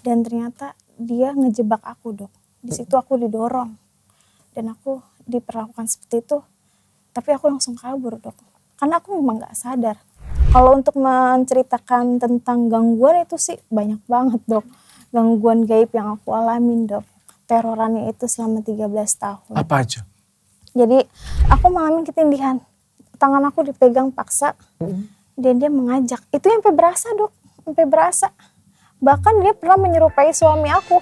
Dan ternyata dia ngejebak aku dok. Di situ aku didorong dan aku diperlakukan seperti itu. Tapi aku langsung kabur dok. Karena aku memang gak sadar. Kalau untuk menceritakan tentang gangguan itu sih banyak banget dok. Gangguan gaib yang aku alamin dok. Terorannya itu selama 13 tahun. Apa aja? Jadi aku mengalami ketindihan. Tangan aku dipegang paksa. Dan dia mengajak. Itu sampai berasa dok. Sampai berasa. Bahkan dia pernah menyerupai suami aku.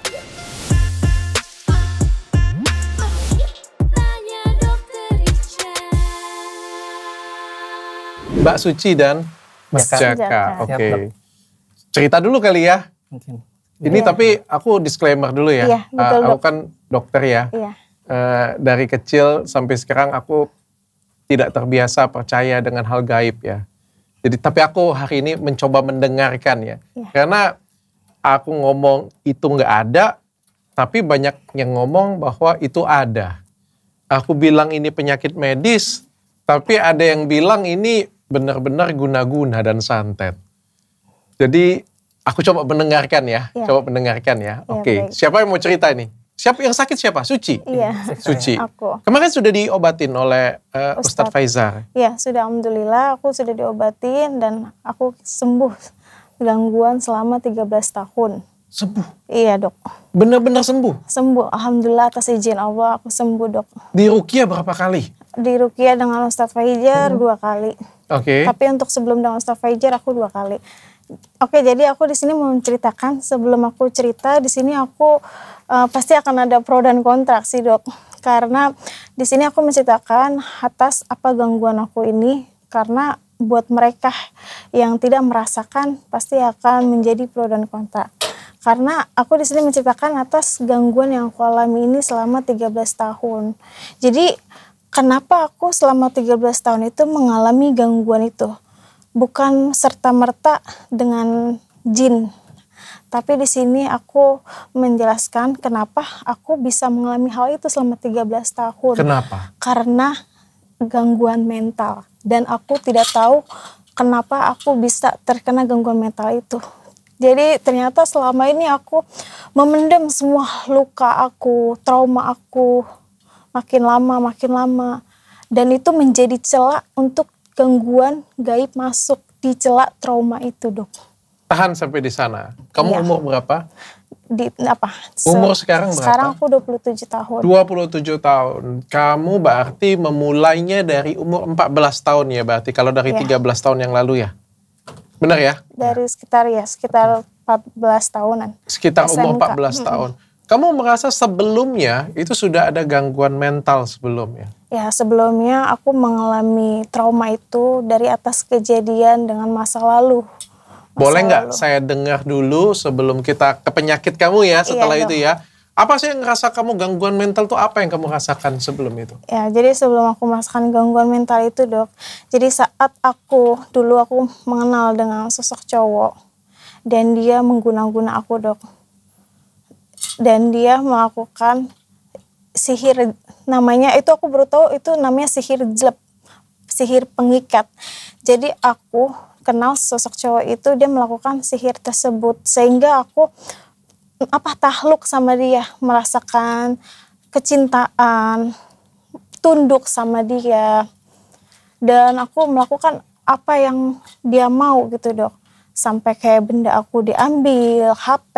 Mbak Suci dan Mas Jaka. Oke. Cerita dulu kali ya. Mungkin. Ini tapi aku disclaimer dulu ya. Iya, betul, aku kan dokter ya. Iya. Dari kecil sampai sekarang aku tidak terbiasa percaya dengan hal gaib ya. Jadi tapi aku hari ini mencoba mendengarkan ya. Iya. Karena aku ngomong itu nggak ada, tapi banyak yang ngomong bahwa itu ada. Aku bilang ini penyakit medis, tapi ada yang bilang ini benar-benar guna-guna dan santet. Jadi aku coba mendengarkan ya, Iya. coba mendengarkan ya. Oke, baik. siapa yang mau cerita ini? Siapa yang sakit siapa? Suci? Iya. Suci. Aku. Kemarin sudah diobatin oleh Ustadz Faizar. Iya, sudah alhamdulillah aku sudah diobatin dan aku sembuh gangguan selama 13 tahun. Sembuh? Iya dok. Benar-benar sembuh? Sembuh, alhamdulillah atas izin Allah aku sembuh dok. Di Ruqyah berapa kali? Di Ruqyah dengan Ustadz Faizar 2 kali. Oke. Tapi untuk sebelum dengan Ustadz Faizar aku 2 kali. Oke, jadi aku di sini mau menceritakan. Sebelum aku cerita, di sini aku pasti akan ada pro dan kontra sih dok. Karena di sini aku menceritakan atas apa gangguan aku ini. Karena buat mereka yang tidak merasakan pasti akan menjadi pro dan kontra. Karena aku di sini menceritakan atas gangguan yang aku alami ini selama 13 tahun. Jadi kenapa aku selama 13 tahun itu mengalami gangguan itu? Bukan serta-merta dengan jin. Tapi di sini aku menjelaskan kenapa aku bisa mengalami hal itu selama 13 tahun. Kenapa? Karena gangguan mental. Dan aku tidak tahu kenapa aku bisa terkena gangguan mental itu. Jadi ternyata selama ini aku memendam semua luka aku, trauma aku, makin lama. Dan itu menjadi celah untuk gangguan gaib masuk di celah trauma itu dok. Tahan sampai di sana. Kamu Iya. umur berapa? Umur sekarang berapa? Sekarang aku 27 tahun. 27 tahun. Kamu berarti memulainya dari umur 14 tahun ya berarti. Kalau dari Iya. 13 tahun yang lalu ya? Benar ya? Dari sekitar 14 tahunan. Sekitar umur SMK. 14 tahun. Kamu merasa sebelumnya itu sudah ada gangguan mental sebelumnya? Ya sebelumnya aku mengalami trauma itu dari atas kejadian dengan masa lalu. Boleh nggak saya dengar dulu sebelum kita ke penyakit kamu ya setelah Iya, itu ya. Apa sih yang ngerasa kamu gangguan mental tuh apa yang kamu rasakan sebelum itu? Ya jadi sebelum aku merasakan gangguan mental itu dok. Jadi saat aku mengenal dengan sosok cowok. Dan dia mengguna-guna aku dok. Dan dia melakukan sihir, namanya itu aku baru tahu itu namanya sihir jelep. Sihir pengikat. Jadi aku kenal sosok cowok itu dia melakukan sihir tersebut sehingga aku takluk sama dia, merasakan kecintaan, tunduk sama dia, dan aku melakukan apa yang dia mau gitu dok. Sampai kayak benda aku diambil, HP,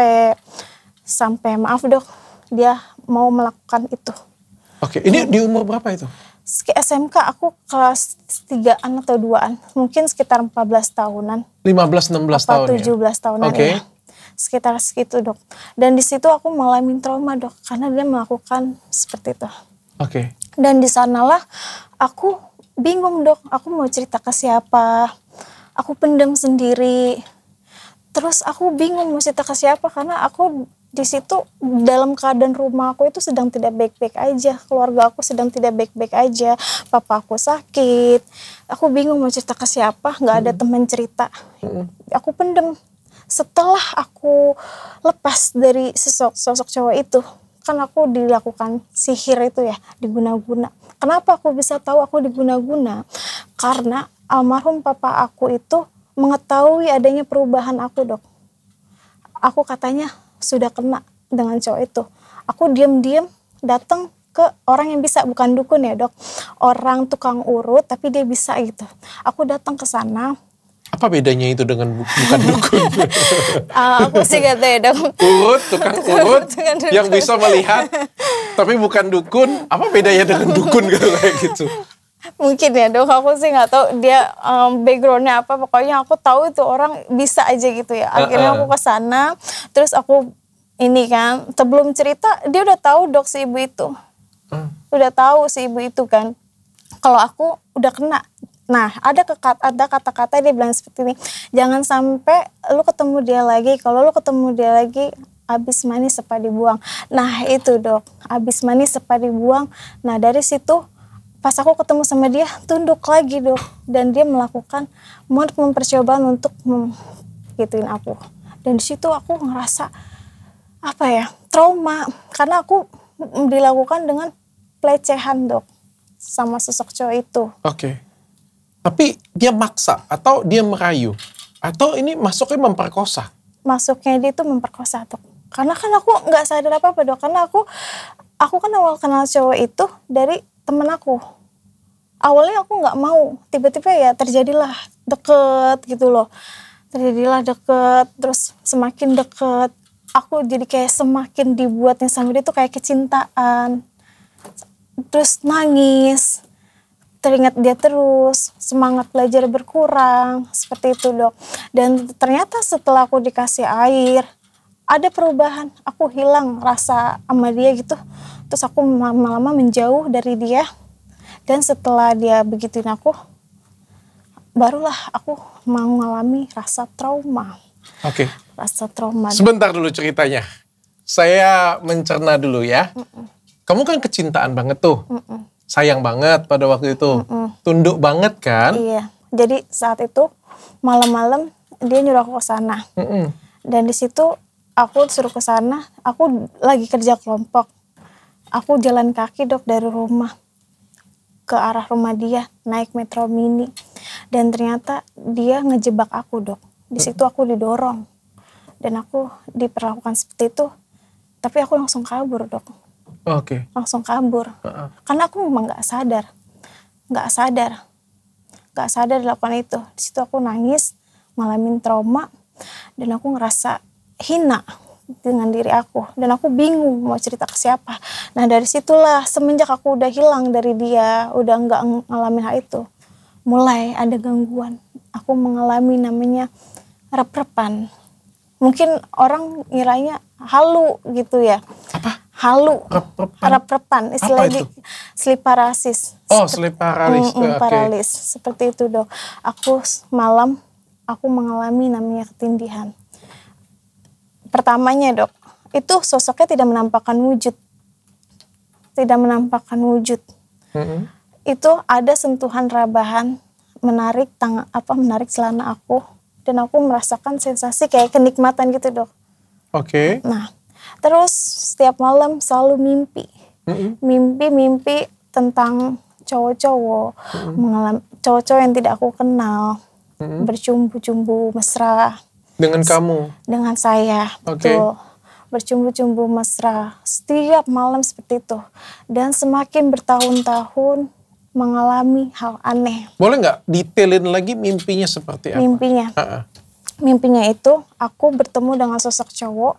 sampai maaf dok dia mau melakukan itu. Oke, ini di umur berapa itu? SMK aku kelas 3-an atau 2-an, mungkin sekitar 14 tahunan. 15-16 tahun 17 tahunan Oke. ya. Sekitar segitu dok. Dan di situ aku mengalami trauma dok, karena dia melakukan seperti itu. Oke. Dan di sanalah aku bingung dok, aku mau cerita ke siapa. Aku pendam sendiri. Terus aku bingung mau cerita ke siapa karena aku di situ dalam keadaan rumah aku itu sedang tidak baik-baik aja, keluarga aku sedang tidak baik-baik aja, papa aku sakit, aku bingung mau cerita ke siapa, nggak ada teman cerita, aku pendem. Setelah aku lepas dari sosok cowok itu, kan aku dilakukan sihir itu ya, diguna-guna. Kenapa aku bisa tahu aku diguna-guna? Karena almarhum papa aku itu mengetahui adanya perubahan aku dok. Aku katanya sudah kena dengan cowok itu. Aku diam-diam datang ke orang yang bisa, bukan dukun ya dok, orang tukang urut tapi dia bisa gitu. Aku datang ke sana. Apa bedanya itu dengan bukan dukun? Aku sih gak tahu ya dok. Urut, tukang urut yang bisa melihat tapi bukan dukun. Apa bedanya dengan dukun kalau kayak gitu? Mungkin ya dok, aku sih nggak tahu dia backgroundnya apa. Pokoknya aku tahu itu orang bisa aja gitu ya. Akhirnya aku ke sana, terus aku ini kan, sebelum cerita dia udah tahu dok si ibu itu. Udah tahu si ibu itu kan, kalau aku udah kena. Nah, ada kata-kata dia bilang seperti ini, jangan sampai lu ketemu dia lagi, kalau lu ketemu dia lagi, abis manis sepa dibuang. Nah itu dok, abis manis sepa dibuang. Nah dari situ, pas aku ketemu sama dia, tunduk lagi dok. Dan dia melakukan percobaan untuk gituin aku. Dan di situ aku ngerasa, trauma. Karena aku dilakukan dengan pelecehan dok, sama sosok cowok itu. Oke. Tapi dia maksa atau dia merayu? Atau ini masuknya memperkosa? Masuknya dia itu memperkosa dok. Karena kan aku nggak sadar apa-apa dok. Karena aku kan awal kenal cowok itu dari temen aku. Awalnya aku nggak mau. Tiba-tiba ya terjadilah deket gitu loh. Terjadilah deket. Terus semakin deket. Aku jadi kayak semakin dibuatnya sama dia tuh kayak kecintaan. Terus nangis. Teringat dia terus, semangat belajar berkurang, seperti itu dok. Dan ternyata setelah aku dikasih air, ada perubahan. Aku hilang rasa sama dia gitu. Terus aku lama-lama menjauh dari dia. Dan setelah dia begituin aku, barulah aku mengalami rasa trauma. Oke. Rasa trauma. Sebentar dulu ceritanya. Saya mencerna dulu ya. Kamu kan kecintaan banget tuh. Sayang banget pada waktu itu. Tunduk banget kan? Iya. Jadi saat itu malam-malam dia nyuruh aku ke sana. Dan di situ aku suruh ke sana. Aku lagi kerja kelompok. Aku jalan kaki dok dari rumah ke arah rumah dia, naik metro mini. Dan ternyata dia ngejebak aku dok. Di situ aku didorong. Dan aku diperlakukan seperti itu. Tapi aku langsung kabur dok. Oke. Langsung kabur. Karena aku memang gak sadar dilakukan itu. Di situ aku nangis, ngalamin trauma, dan aku ngerasa hina dengan diri aku. Dan aku bingung mau cerita ke siapa. Nah dari situlah semenjak aku udah hilang dari dia, udah gak ngalamin hal itu, mulai ada gangguan. Aku mengalami namanya rep-repan. Mungkin orang ngiranya halu gitu ya. Apa? Halu, Rep-repan. rep-repan, istilahnya sleep paralysis. Oh, sleep paralysis. Paralis, seperti itu dok. Aku malam, aku mengalami namanya ketindihan. Pertamanya dok, itu sosoknya tidak menampakkan wujud. Itu ada sentuhan rabahan, menarik menarik celana aku. Dan aku merasakan sensasi kayak kenikmatan gitu dok. Oke. Nah, terus setiap malam selalu mimpi tentang cowok-cowok, cowok-cowok yang tidak aku kenal, bercumbu-cumbu mesra. Dengan kamu? Dengan saya, betul. Bercumbu-cumbu mesra, setiap malam seperti itu. Dan semakin bertahun-tahun mengalami hal aneh. Boleh nggak detailin lagi mimpinya seperti apa? Mimpinya itu aku bertemu dengan sosok cowok,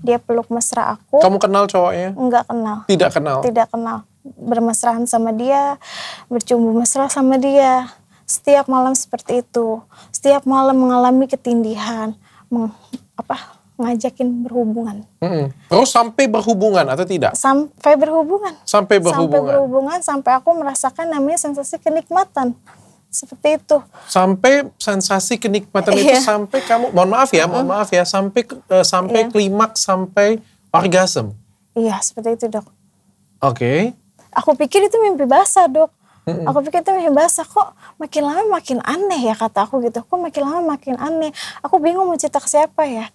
dia peluk mesra aku. Kamu kenal cowoknya? Enggak kenal. Tidak kenal? Tidak kenal. Bermesraan sama dia, bercumbu mesra sama dia. Setiap malam seperti itu. Setiap malam mengalami ketindihan, ngajakin berhubungan. Terus sampai berhubungan atau tidak? Sampai berhubungan. Sampai berhubungan, sampai aku merasakan namanya sensasi kenikmatan. Seperti itu. Sampai sensasi kenikmatan itu sampai kamu, mohon maaf ya, sampai klimaks, sampai orgasme. Iya, seperti itu dok. Oke. Aku pikir itu mimpi basah dok. Aku pikir itu mimpi basah, kok makin lama makin aneh ya kata aku gitu. Kok makin lama makin aneh. Aku bingung mau cerita ke siapa ya.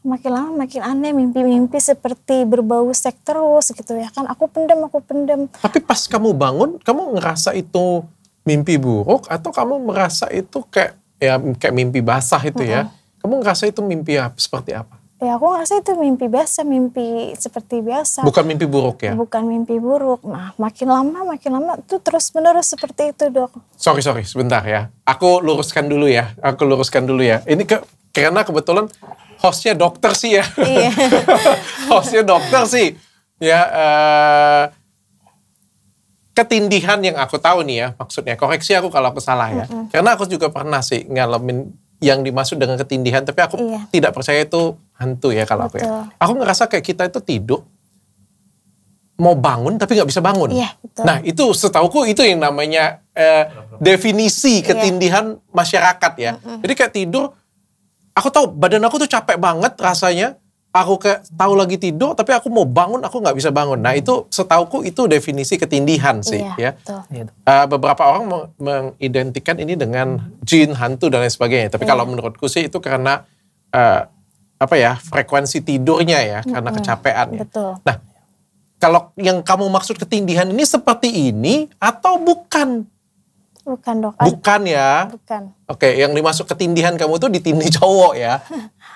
Makin lama makin aneh, mimpi-mimpi seperti berbau seks terus gitu ya kan. Aku pendem. Tapi pas kamu bangun, kamu ngerasa itu mimpi buruk atau kamu merasa itu kayak mimpi basah itu ya? Kamu ngerasa itu mimpi seperti apa? Ya aku ngerasa itu mimpi biasa, mimpi seperti biasa. Bukan mimpi buruk ya? Bukan mimpi buruk. Nah makin lama itu terus menerus seperti itu dok. Sorry sebentar ya. Aku luruskan dulu ya. Ini karena kebetulan hostnya dokter sih ya. Iya. Hostnya dokter sih. Ya, ketindihan yang aku tahu nih ya, maksudnya koreksi aku kalau aku salah ya. Karena aku juga pernah sih ngalamin yang dimaksud dengan ketindihan, tapi aku tidak percaya itu hantu ya kalau aku ya. Aku ngerasa kayak kita itu tidur, mau bangun tapi nggak bisa bangun. Iya, betul. Nah itu setauku itu yang namanya definisi ketindihan masyarakat ya. Jadi kayak tidur, aku tahu badan aku tuh capek banget rasanya. Aku kayak tahu lagi tidur, tapi aku mau bangun, aku nggak bisa bangun. Nah itu setauku itu definisi ketindihan sih ya. Beberapa orang mengidentikan ini dengan jin, hantu dan lain sebagainya. Tapi kalau menurutku sih itu karena frekuensi tidurnya ya, karena kecapean ya. Betul. Nah kalau yang kamu maksud ketindihan ini seperti ini atau bukan? Bukan dok. Bukan ya? Bukan. Oke, yang dimaksud ketindihan kamu tuh ditindih cowok ya?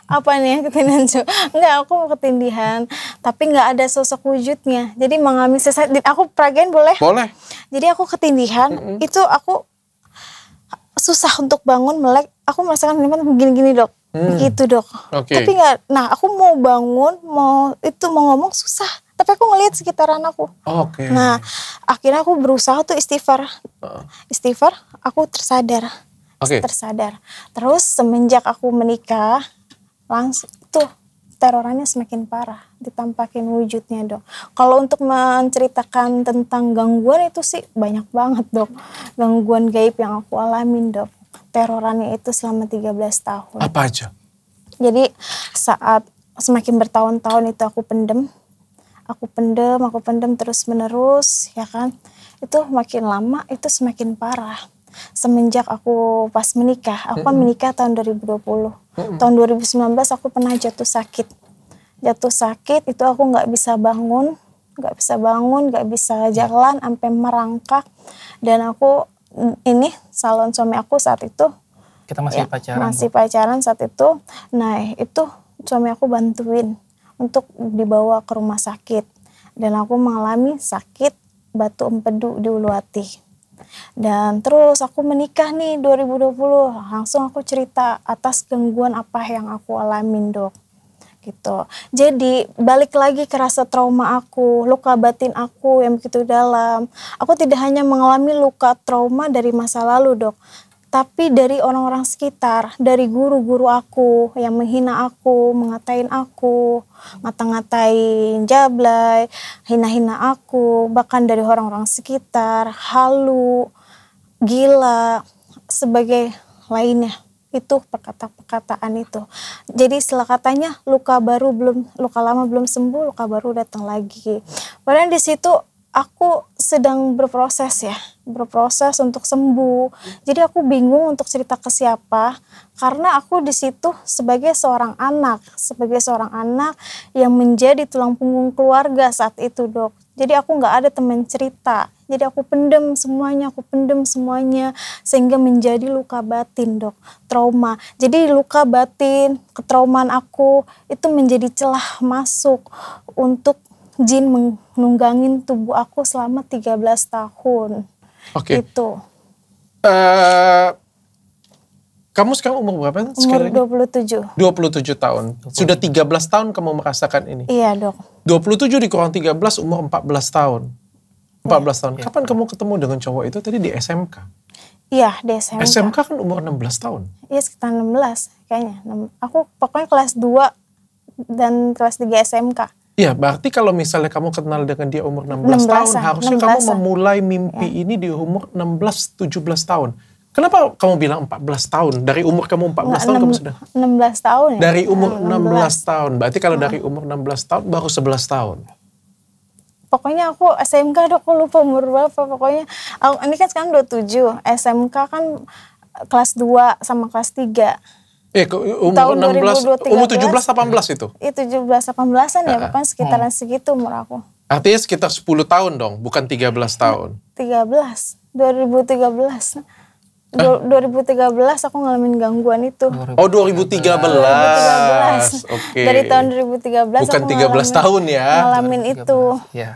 Apa nih ketindihan cowok? Enggak, aku mau ketindihan. Tapi nggak ada sosok wujudnya. Jadi mengalami sesaat, aku peragain boleh? Boleh. Jadi aku ketindihan, itu aku susah untuk bangun, melek. Aku merasakan begini-gini dok. Gitu dok. Tapi nggak, nah aku mau bangun, mau ngomong susah. Tapi aku ngelihat sekitaran aku. Nah, akhirnya aku berusaha tuh istighfar. Istighfar, aku tersadar. Tersadar. Terus semenjak aku menikah, langsung tuh terorannya semakin parah. Ditampakin wujudnya dok. Kalau untuk menceritakan tentang gangguan itu sih banyak banget dok. Gangguan gaib yang aku alamin dok. Terorannya itu selama 13 tahun. Apa aja? Jadi saat semakin bertahun-tahun itu aku pendem terus menerus ya kan. Itu makin lama itu semakin parah. Semenjak aku pas menikah, aku kan menikah tahun 2020. Tahun 2019 aku pernah jatuh sakit. Jatuh sakit itu aku nggak bisa bangun, nggak bisa jalan, sampai merangkak. Dan aku salon suami aku saat itu. Kita masih pacaran. Masih pacaran saat itu. Nah itu suami aku bantuin untuk dibawa ke rumah sakit. Dan aku mengalami sakit batu empedu di Uluwati. Dan terus aku menikah nih 2020. Langsung aku cerita atas gangguan apa yang aku alamin dok. Gitu. Jadi balik lagi ke rasa trauma aku, luka batin aku yang begitu dalam. Aku tidak hanya mengalami luka trauma dari masa lalu dok. Tapi dari orang-orang sekitar, dari guru-guru aku yang menghina aku, mengatain aku, ngata-ngatain jablay, hina-hina aku, bahkan dari orang-orang sekitar, halu, gila, sebagai lainnya. Itu perkataan itu. Jadi setelah katanya luka lama belum sembuh, luka baru datang lagi. Padahal di situ aku sedang berproses untuk sembuh. Jadi aku bingung untuk cerita ke siapa, karena aku di situ sebagai seorang anak yang menjadi tulang punggung keluarga saat itu dok. Jadi aku nggak ada teman cerita. Jadi aku pendem semuanya sehingga menjadi luka batin dok, trauma. Jadi luka batin, ketraumaan aku itu menjadi celah masuk untuk jin menunggangin tubuh aku selama 13 tahun. Itu. Kamu sekarang umur berapa? Umur 27. 27 tahun. Sudah 13 tahun kamu merasakan ini? Iya dok. 27 dikurang 13 umur 14 tahun. 14 tahun. Kapan kamu ketemu dengan cowok itu tadi di SMK? Iya di SMK. SMK kan umur 16 tahun? Iya sekitar 16 kayaknya. Aku pokoknya kelas 2 dan kelas 3 SMK. Iya, berarti kalau misalnya kamu kenal dengan dia umur 16 tahun, harusnya kamu memulai mimpi ini di umur 16-17 tahun. Kenapa kamu bilang 14 tahun? Dari umur kamu 14 tahun kamu sudah? 16 tahun ya? Dari umur 16 tahun. Berarti kalau dari umur 16 tahun baru 11 tahun. Pokoknya aku SMK dok, aku lupa umur berapa. Pokoknya ini kan sekarang 27. SMK kan kelas 2 sama kelas 3. Umur tahun 16, umur 17-18 itu? Iya 17-18an ya, pokoknya sekitaran segitu umur aku. Artinya sekitar 10 tahun dong, bukan 13 tahun? 2013. 2013 aku ngalamin gangguan itu. Oh 2013. 2013. Oke. Dari tahun 2013 Bukan aku 13 tahun ya. ngalamin itu. Ya.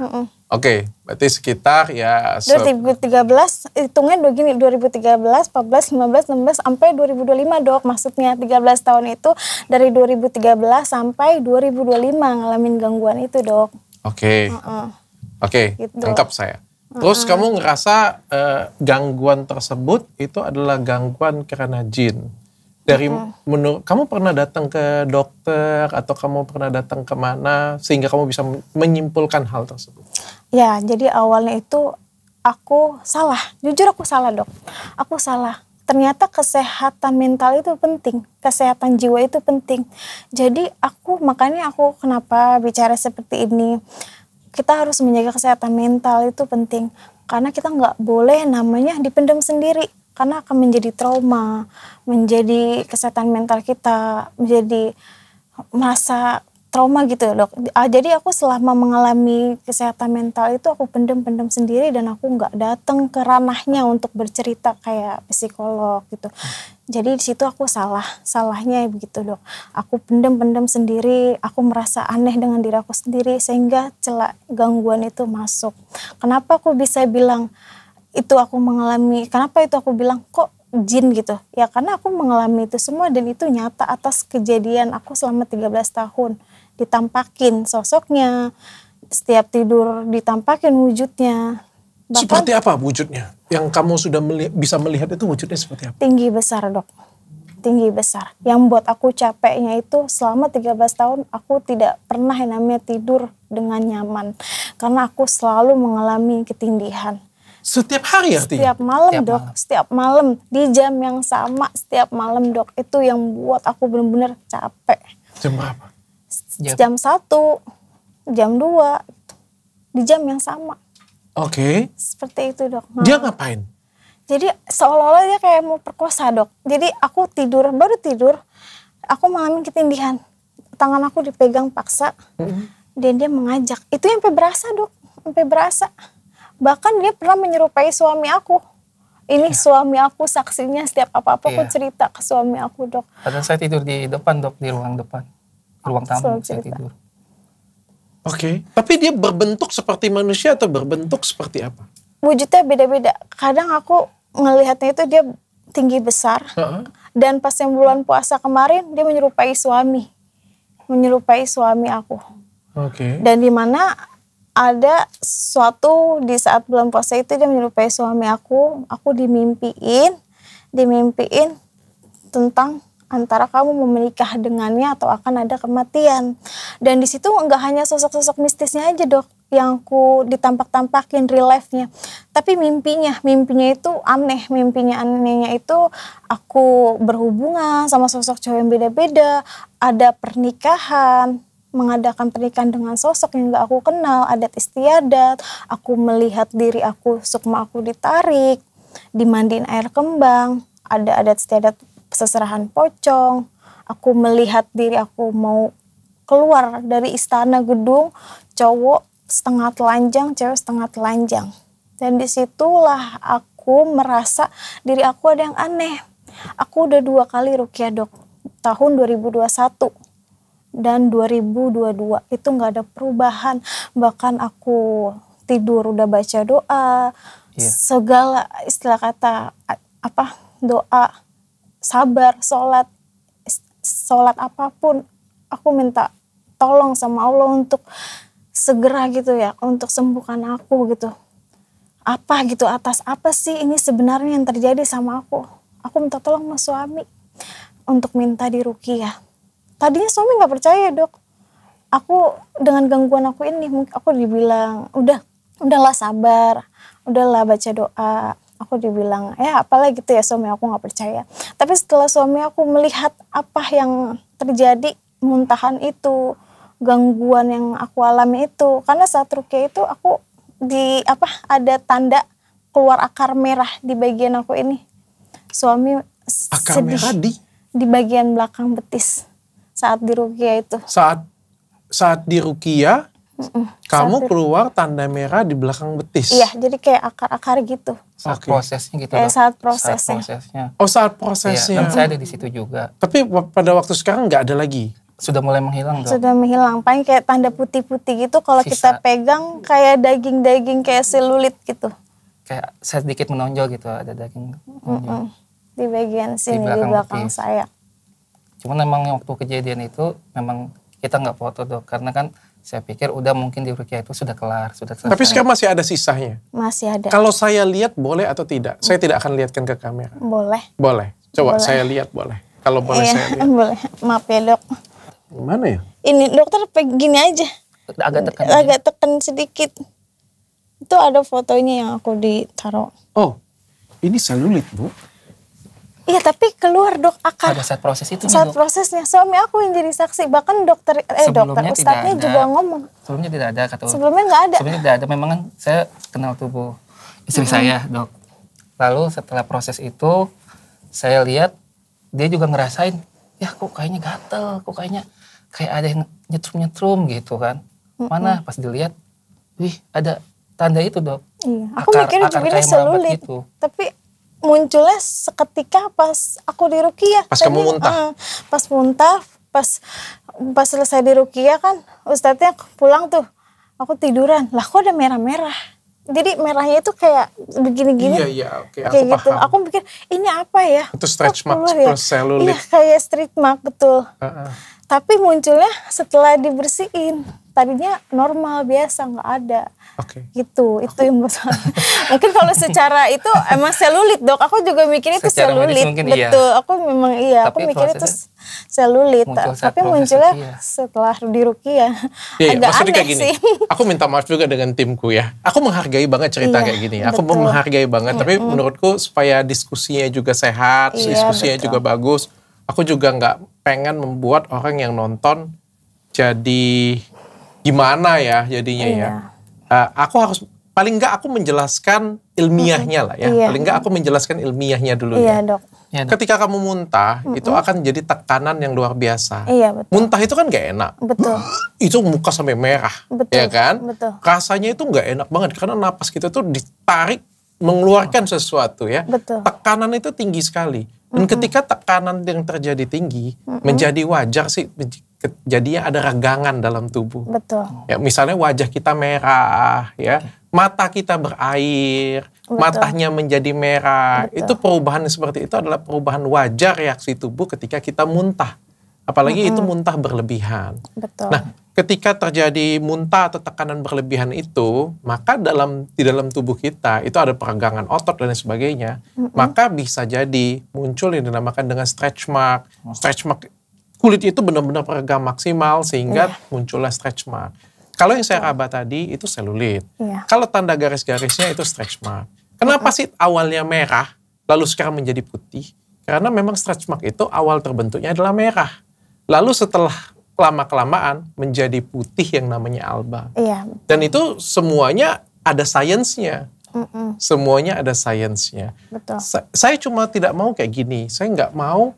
Oke, berarti sekitar ya 2013 hitungnya begini, 2013, 14, 15, 16 sampai 2025 dok. Maksudnya 13 tahun itu dari 2013 sampai 2025 ngalamin gangguan itu dok. Oke. Oke, Gitu. tangkap saya. Terus kamu ngerasa gangguan tersebut itu adalah gangguan karena jin. Dari menurut kamu pernah datang ke dokter atau kamu pernah datang kemana sehingga kamu bisa menyimpulkan hal tersebut? Ya, jadi awalnya itu aku salah. Jujur aku salah dok. Aku salah. Ternyata kesehatan mental itu penting. Kesehatan jiwa itu penting. Jadi makanya aku kenapa bicara seperti ini. Kita harus menjaga kesehatan mental itu penting. Karena kita nggak boleh namanya dipendam sendiri. Karena akan menjadi trauma, menjadi kesehatan mental kita, menjadi masa trauma gitu dok. Jadi aku selama mengalami kesehatan mental itu aku pendem sendiri dan aku nggak datang ke ranahnya untuk bercerita kayak psikolog gitu. Jadi di situ aku salahnya begitu dok. Aku pendem sendiri, aku merasa aneh dengan diri aku sendiri sehingga celah gangguan itu masuk. Kenapa aku bisa bilang itu aku mengalami? Kenapa itu aku bilang kok jin gitu? Ya karena aku mengalami itu semua dan itu nyata atas kejadian aku selama 13 tahun. Ditampakin sosoknya, setiap tidur ditampakin wujudnya. Bahkan Seperti apa wujudnya? Yang kamu sudah bisa melihat itu wujudnya seperti apa? tinggi besar dok, tinggi besar. Yang buat aku capeknya itu selama 13 tahun aku tidak pernah yang namanya tidur dengan nyaman. Karena aku selalu mengalami ketindihan. Setiap hari artinya? Setiap malam dok, setiap malam di jam yang sama setiap malam dok. Itu yang buat aku benar-benar capek. Jam berapa? Jam 1, jam 2, di jam yang sama. Oke. Seperti itu dok. Dia ngapain? Jadi seolah-olah dia kayak mau perkosa dok. Jadi aku baru tidur, aku mengalami ketindihan. Tangan aku dipegang paksa, dan dia mengajak. Itu sampai berasa dok, sampai berasa. Bahkan dia pernah menyerupai suami aku. Ini suami aku saksinya, setiap apa-apa aku cerita ke suami aku dok. Padahal saya tidur di depan dok, di ruang depan. Ruang tamu saya tidur. Oke. Tapi dia berbentuk seperti manusia atau berbentuk seperti apa? Wujudnya beda-beda. Kadang aku ngelihatnya itu dia tinggi besar. Dan pas yang bulan puasa kemarin dia menyerupai suami. Menyerupai suami aku. Oke. Dan di mana ada suatu di saat bulan puasa itu dia menyerupai suami aku dimimpiin tentang antara kamu mau menikah dengannya atau akan ada kematian. Dan di situ nggak hanya sosok-sosok mistisnya aja dok yang aku ditampak-tampakin real life-nya, tapi mimpinya itu aneh. Mimpinya anehnya itu aku berhubungan sama sosok cowok yang beda-beda, ada pernikahan, mengadakan pernikahan dengan sosok yang gak aku kenal, adat istiadat, aku melihat diri aku, sukma aku ditarik, dimandiin air kembang, ada adat istiadat seserahan pocong, aku melihat diri aku mau keluar dari istana gedung, cowok setengah telanjang, cewek setengah telanjang. Dan disitulah aku merasa diri aku ada yang aneh. Aku udah 2 kali ruqyah dok, tahun 2021. Dan 2022 itu nggak ada perubahan. Bahkan aku tidur udah baca doa, segala istilah kata doa, sabar, sholat apapun, aku minta tolong sama Allah untuk segera gitu ya, untuk sembuhkan aku gitu. Apa gitu, atas apa sih ini sebenarnya yang terjadi sama aku? Aku minta tolong sama suami untuk minta diruqyah. Tadinya suami nggak percaya dok. Aku dengan gangguan aku ini, aku dibilang udahlah sabar, udahlah baca doa. Aku dibilang ya apalah gitu ya, suami aku nggak percaya. Tapi setelah suami aku melihat apa yang terjadi, muntahan itu, gangguan yang aku alami itu, karena saat ruqyah itu aku ada tanda keluar akar merah di bagian aku ini. Suami akar sedih merah di bagian belakang betis saat di ruqyah itu. Saat di ruqyah Kamu keluar tanda merah di belakang betis. Iya, jadi kayak akar-akar gitu. Saat Oke. prosesnya gitu Kayak dok. saat prosesnya. Saat prosesnya. Oh, saat Iya, prosesnya. dan saya ada di situ juga. Tapi pada waktu sekarang nggak ada lagi. Sudah mulai menghilang dok. Sudah menghilang, paling kayak tanda putih-putih gitu. Kalau kita Sisa. pegang kayak daging-daging kayak selulit gitu. Kayak sedikit menonjol gitu, ada daging menonjol. Di bagian sini, di belakang belakang betis. saya. Cuman memang waktu kejadian itu memang kita nggak foto dok, karena kan saya pikir udah mungkin di Rukia itu sudah kelar, sudah selesai. Tapi sekarang masih ada sisanya. Masih ada. Kalau saya lihat boleh atau tidak? Saya tidak akan lihatkan ke kamera. Boleh. Boleh. Coba Boleh. saya lihat boleh. Kalau boleh Iya, saya lihat. boleh. Maaf ya dok. Gimana ya? Ini dokter gini aja. agak tekan. Agak tekan sedikit. Itu ada fotonya yang aku ditaruh. Oh, ini selulit Bu. Iya tapi keluar dok akar. Pada saat proses itu Saat dok. prosesnya suami aku yang jadi saksi. Bahkan dokter Sebelumnya tidak ustadznya ada. juga ngomong. Sebelumnya tidak ada kata. Sebelumnya nggak ada. Sebelumnya tidak ada. Memang kan saya kenal tubuh istri saya dok. Lalu setelah proses itu saya lihat dia juga ngerasain, ya kok kayaknya gatel, kok kayaknya kayak ada yang nyetrum gitu kan. Mana pas dilihat, wih ada tanda itu dok. Iya. Aku mikirnya juga ini kayak merambat selulit. gitu. Tapi munculnya seketika pas aku di Rukia. Pas kamu muntah? Pas muntah, pas selesai di Rukia kan ustadznya pulang tuh. Aku tiduran, lah kok ada merah-merah. Jadi merahnya itu kayak begini-gini. Iya, oke, Kayak aku gitu. paham. Aku pikir ini apa ya? Itu stretch Kok mark keluar plus selulit. Iya kayak stretch mark betul. Heeh. Tapi munculnya setelah dibersihin. Tadinya normal biasa nggak ada. Oke. Gitu, itu yang masalah. Mungkin kalau secara itu emang selulit dok. Aku juga mikir itu Secara medis selulit. mungkin iya. Betul, aku memang iya. Aku Tapi mikir itu prosesnya selulit. muncul saat Tapi proses munculnya Rukia. setelah di Rukia. Iya, Agak maksudnya aneh kayak gini. sih. Aku minta maaf juga dengan timku ya. Aku menghargai banget cerita Iya, kayak gini. Aku betul. menghargai banget. Tapi menurutku supaya diskusinya juga sehat, Iya, diskusinya betul. juga bagus. Aku juga nggak pengen membuat orang yang nonton jadi gimana ya jadinya ya. Iya. Aku harus paling nggak aku menjelaskan ilmiahnya lah ya. Iya. Paling nggak aku menjelaskan ilmiahnya dulu Iya ya. dok. Ya, dok. Ketika kamu muntah, itu akan jadi tekanan yang luar biasa. Iya betul. Muntah itu kan gak enak. Betul. Itu muka sampai merah, Betul, ya kan? betul. Rasanya itu nggak enak banget karena napas kita tuh ditarik mengeluarkan sesuatu ya. Betul. Tekanan itu tinggi sekali. Dan ketika tekanan yang terjadi tinggi, menjadi wajar sih, jadinya ada regangan dalam tubuh. Betul. Ya, misalnya wajah kita merah, ya, mata kita berair, Betul. matanya menjadi merah. Betul. Itu perubahan seperti itu adalah perubahan wajar reaksi tubuh ketika kita muntah. Apalagi itu muntah berlebihan. Betul. Nah, ketika terjadi muntah atau tekanan berlebihan itu, maka di dalam tubuh kita itu ada peragangan otot dan sebagainya. Maka bisa jadi muncul yang dinamakan dengan stretch mark. Stretch mark kulit itu benar-benar peregang maksimal sehingga muncullah stretch mark. Kalau yang saya raba tadi itu selulit. Iya. Kalau tanda garis-garisnya itu stretch mark. Kenapa sih awalnya merah lalu sekarang menjadi putih? Karena memang stretch mark itu awal terbentuknya adalah merah. Lalu setelah lama-kelamaan menjadi putih yang namanya alba. Iya. Dan itu semuanya ada sainsnya. Semuanya ada sainsnya. Betul. Saya cuma tidak mau kayak gini. Saya nggak mau.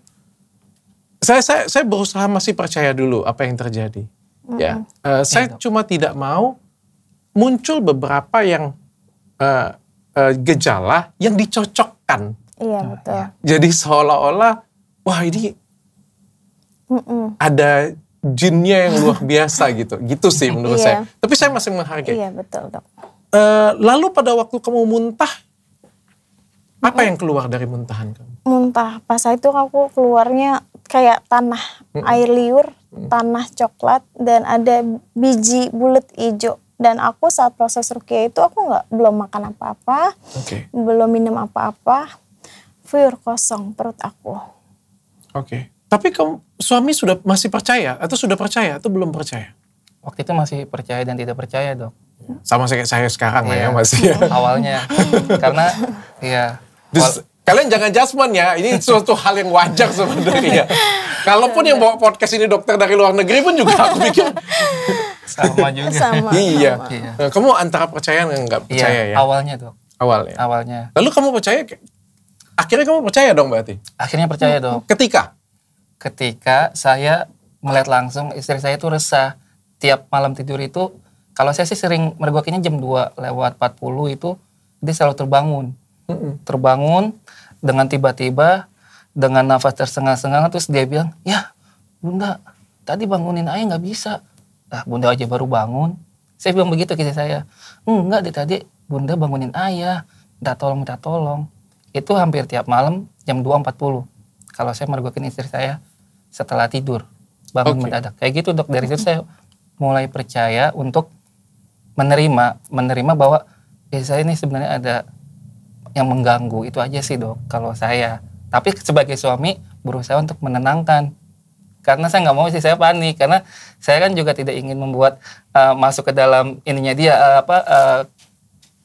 Saya berusaha masih percaya dulu apa yang terjadi. Ya, saya cuma tidak mau muncul beberapa yang gejala yang dicocokkan. Iya betul. Jadi seolah-olah, wah ini ada jinnya yang luar biasa gitu. Gitu sih menurut Iya. saya. Tapi saya masih menghargai. Iya betul dok. Lalu pada waktu kamu muntah, apa yang keluar dari muntahan kamu? Muntah pas itu aku keluarnya kayak tanah air liur, tanah coklat dan ada biji bulat hijau. Dan aku saat proses Rukia itu aku belum makan apa-apa, Oke. belum minum apa-apa, pure kosong perut aku. Oke. Tapi kamu suami masih percaya atau sudah percaya atau belum percaya? Waktu itu masih percaya dan tidak percaya dok. Sama saya sekarang lah ya Iya. masih. Ya. Awalnya. Karena ya. Kalian jangan judgement ya, ini suatu hal yang wajar sebenarnya. Kalaupun yang bawa podcast ini dokter dari luar negeri pun juga aku pikir. Sama juga. Sama. Iya. sama. Iya. Nah, kamu antara percaya dan nggak percaya Iya, ya? awalnya dok. Awal ya. Awalnya. Lalu kamu percaya, akhirnya kamu percaya dong berarti? Akhirnya percaya dok. Ketika Saya melihat langsung istri saya itu resah. Tiap malam tidur itu Kalau saya sih sering mergokinya jam 2:40 itu dia selalu terbangun. Terbangun dengan tiba-tiba dengan nafas tersengah-sengah terus dia bilang, "Ya, Bunda, tadi bangunin ayah nggak bisa." "Ah, Bunda aja baru bangun." Saya bilang begitu ke saya. "Enggak, deh tadi Bunda bangunin ayah. Minta tolong." Itu hampir tiap malam jam 2:40. Kalau saya mergokin istri saya setelah tidur, bangun mendadak. Kayak gitu Dok, dari situ saya mulai percaya untuk menerima bahwa saya ini sebenarnya ada yang mengganggu. Itu aja sih Dok kalau saya. Tapi sebagai suami berusaha untuk menenangkan. Karena saya nggak mau sih saya panik. Karena saya kan juga tidak ingin membuat masuk ke dalam ininya dia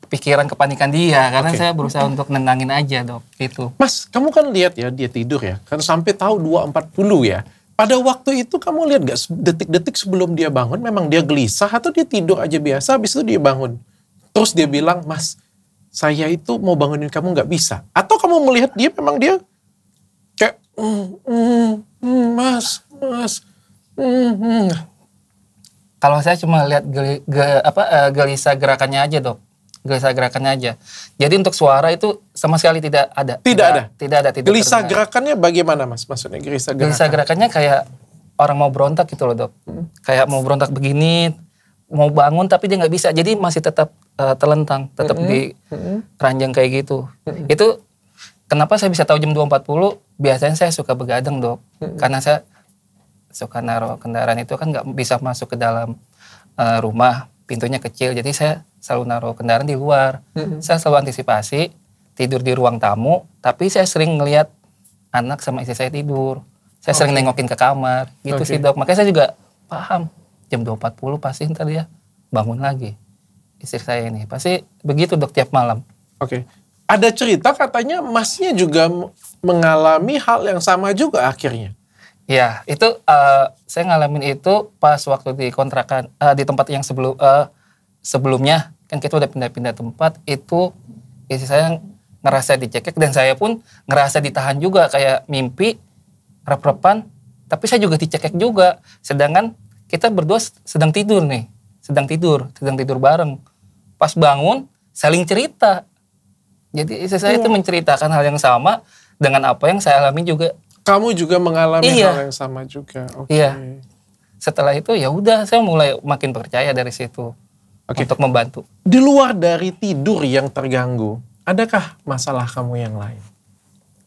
pikiran kepanikan dia. Karena saya berusaha untuk nenangin aja Dok. Gitu. Mas, kamu kan lihat ya dia tidur ya. Kan sampai tahu 2:40 ya. Pada waktu itu kamu lihat gak detik-detik sebelum dia bangun memang dia gelisah atau dia tidur aja biasa habis itu dia bangun. Terus dia bilang, "Mas, saya itu mau bangunin kamu gak bisa." Atau kamu melihat dia memang dia kayak, Mas. Kalau saya cuma lihat gelisah gerakannya aja Dok. Gelisah gerakannya aja. Jadi untuk suara itu sama sekali tidak ada. Tidak ada? Tidak ada. Gelisah gerakannya bagaimana Mas? Maksudnya gelisah gerakannya kayak orang mau berontak gitu loh Dok. Kayak mau berontak begini, mau bangun tapi dia nggak bisa. Jadi masih tetap telentang, tetap di ranjang kayak gitu. Itu kenapa saya bisa tahu jam 2:40? Biasanya saya suka begadang Dok. Karena saya suka naruh kendaraan itu kan nggak bisa masuk ke dalam rumah. Pintunya kecil, jadi saya selalu naruh kendaraan di luar. Saya selalu antisipasi tidur di ruang tamu, tapi saya sering ngelihat anak sama istri saya tidur. Saya sering nengokin ke kamar, gitu sih Dok. Makanya saya juga paham, jam 2:40 pasti ntar dia bangun lagi. Istri saya ini, pasti begitu Dok tiap malam. Ada cerita katanya Masnya juga mengalami hal yang sama juga akhirnya. Ya, itu saya ngalamin itu pas waktu di kontrakan, di tempat yang sebelumnya, kan kita udah pindah-pindah tempat, itu istri saya ngerasa dicekek dan saya pun ngerasa ditahan juga, kayak mimpi, rep-repan, tapi saya juga dicekek juga. Sedangkan kita berdua sedang tidur nih, sedang tidur bareng. Pas bangun, saling cerita. Jadi istri saya itu menceritakan hal yang sama dengan apa yang saya alami juga. Kamu juga mengalami hal yang sama juga. Iya. Setelah itu ya udah saya mulai makin percaya dari situ untuk membantu. Di luar dari tidur yang terganggu, adakah masalah kamu yang lain?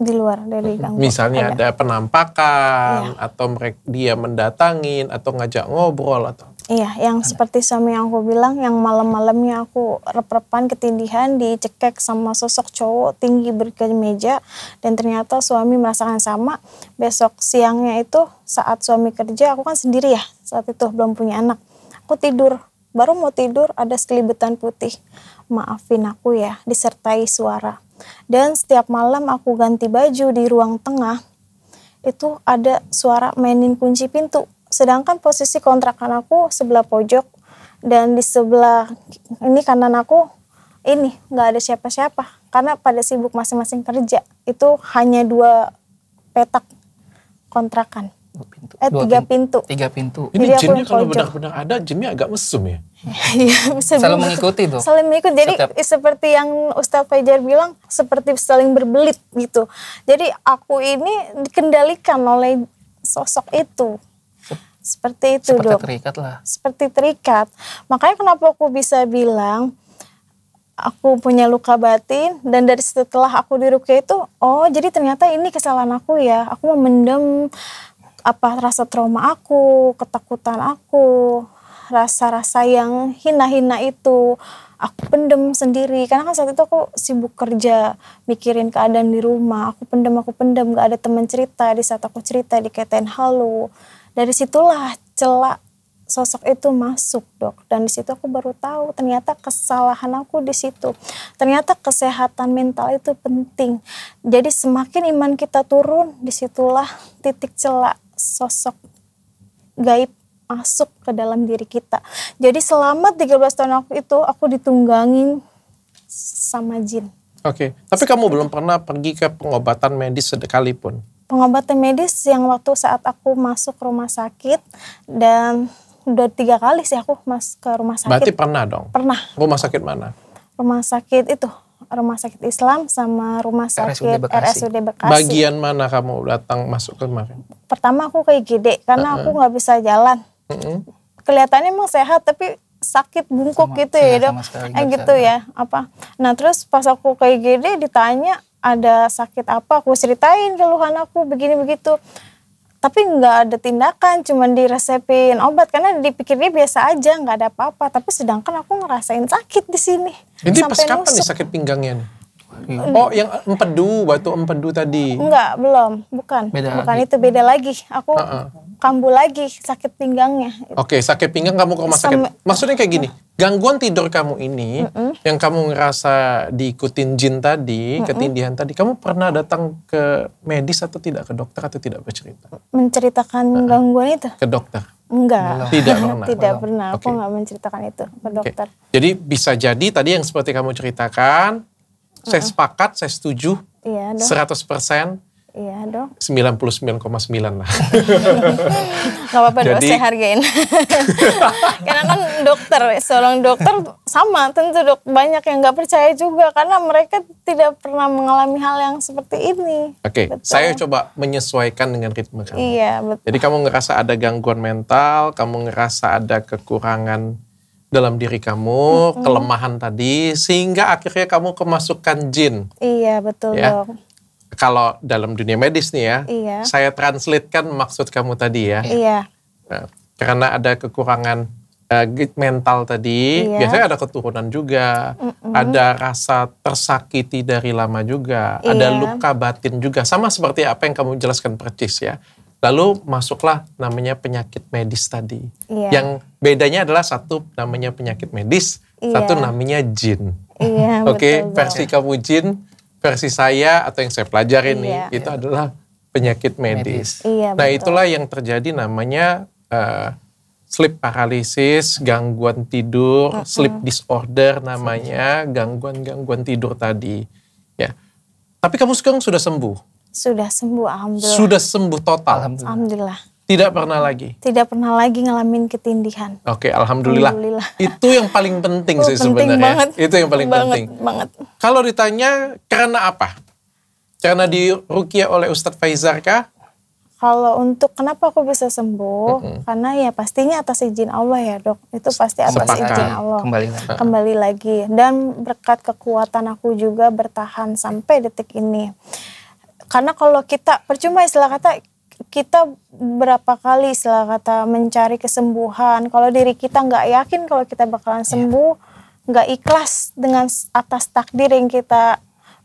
Di luar dari gangguan. Misalnya ada penampakan atau dia mendatangin atau ngajak ngobrol atau. Iya, yang seperti suami yang aku bilang, yang malam-malamnya aku rep-repan ketindihan, dicekek sama sosok cowok tinggi berkemeja, dan ternyata suami merasakan sama. Besok siangnya itu saat suami kerja, aku kan sendiri ya, saat itu belum punya anak. Aku tidur, baru mau tidur ada sekelibetan putih. Maafin aku ya, disertai suara. Dan setiap malam aku ganti baju di ruang tengah, itu ada suara mainin kunci pintu. Sedangkan posisi kontrakan aku sebelah pojok dan di sebelah ini kanan aku ini nggak ada siapa-siapa karena pada sibuk masing-masing kerja. Itu hanya 2 petak kontrakan. 3 pintu. 3 pintu. Ini jinnya kalau benar-benar ada, jinnya agak mesum ya? Iya, selalu mengikuti tuh. Saling mengikuti. Jadi seperti yang Ustadz Fajar bilang, seperti saling berbelit gitu. Jadi aku ini dikendalikan oleh sosok itu. Seperti itu Dok. Seperti terikat lah. Seperti terikat. Makanya kenapa aku bisa bilang aku punya luka batin, dan dari setelah aku diruqyah itu, oh jadi ternyata ini kesalahan aku ya. Aku memendam rasa trauma aku, ketakutan aku, rasa-rasa yang hina-hina itu. Aku pendem sendiri, karena kan saat itu aku sibuk kerja, mikirin keadaan di rumah. Aku pendem, gak ada teman cerita. Di saat aku cerita dikatain halu. Dari situlah celah sosok itu masuk Dok, dan di situ aku baru tahu ternyata kesalahan aku di situ. Ternyata kesehatan mental itu penting. Jadi semakin iman kita turun, disitulah titik celah sosok gaib masuk ke dalam diri kita. Jadi selama 13 tahun aku ditunggangin sama jin. Tapi kamu belum pernah pergi ke pengobatan medis sekalipun? Pengobatan medis yang waktu saat aku masuk rumah sakit dan udah 3 kali sih aku ke rumah sakit. Berarti pernah dong? Pernah. Rumah sakit mana? Rumah sakit itu, rumah sakit Islam sama rumah sakit RSUD Bekasi. Bagian mana kamu datang masuk kemarin? Pertama aku ke IGD karena aku nggak bisa jalan. Kelihatannya emang sehat tapi sakit bungkuk gitu ya dok. Gitu ya apa. Nah terus pas aku ke IGD ditanya ada sakit apa, aku ceritain keluhan aku begini begitu. Tapi nggak ada tindakan, cuma diresepin obat karena dipikirnya biasa aja, nggak ada apa-apa. Tapi sedangkan aku ngerasain sakit di sini. Ini pas kapan nih sakit pinggangnya nih? Oh, yang empedu, batu empedu tadi. Enggak, belum, bukan. Bukan lagi. Itu beda lagi. Aku kambuh lagi sakit pinggangnya. Oke, sakit pinggang kamu ke rumah sakit. Maksudnya kayak gini, gangguan tidur kamu ini, yang kamu ngerasa diikutin jin tadi, ketindihan tadi, kamu pernah datang ke medis atau tidak, ke dokter atau tidak bercerita? Menceritakan gangguan itu? Ke dokter? Enggak. Tidak pernah? Tidak pernah, aku nggak menceritakan itu ke dokter. Jadi bisa jadi tadi yang seperti kamu ceritakan, saya sepakat, saya setuju, iya, dok. 100%. Iya dok. 99,9 lah. Gak apa-apa dok, saya hargain. Karena kan dokter, seorang dokter sama tentu dok. Banyak yang gak percaya juga karena mereka tidak pernah mengalami hal yang seperti ini. Oke, saya coba menyesuaikan dengan ritme kamu. Iya betul. Jadi kamu ngerasa ada gangguan mental, kamu ngerasa ada kekurangan dalam diri kamu, kelemahan tadi, sehingga akhirnya kamu kemasukan jin. Iya betul ya? dok. Kalau dalam dunia medis nih ya, iya. saya translatekan maksud kamu tadi ya. Iya. Nah, karena ada kekurangan mental tadi, iya. biasanya ada keturunan juga, ada rasa tersakiti dari lama juga, iya. ada luka batin juga, sama seperti apa yang kamu jelaskan percis ya. Lalu masuklah namanya penyakit medis tadi. Iya. Yang bedanya adalah satu namanya penyakit medis, iya. satu namanya jin. Iya, Oke, betul, versi kamu jin, versi saya atau yang saya pelajarin iya. nih, itu adalah penyakit medis. Iya, nah betul. itulah yang terjadi namanya sleep paralysis, gangguan tidur, sleep disorder namanya, gangguan-gangguan tidur tadi. Ya, tapi kamu sekarang sudah sembuh? Sudah sembuh, alhamdulillah. Sudah sembuh total? Alhamdulillah. Tidak pernah lagi? Tidak pernah lagi ngalamin ketindihan. Oke, alhamdulillah. Itu yang paling penting sih sebenarnya. Banget. Itu yang paling penting. Banget. Kalau ditanya karena apa? Karena diruqyah oleh Ustadz Faizar kah? Kalau untuk kenapa aku bisa sembuh? Karena ya pastinya atas izin Allah ya dok. Itu pasti atas izin Allah. Kembali lagi. Dan berkat kekuatan aku juga bertahan sampai detik ini. Karena kalau kita, percuma istilah kata, kita berapa kali istilah kata mencari kesembuhan. Kalau diri kita nggak yakin kalau kita bakalan sembuh, nggak ikhlas dengan atas takdir yang kita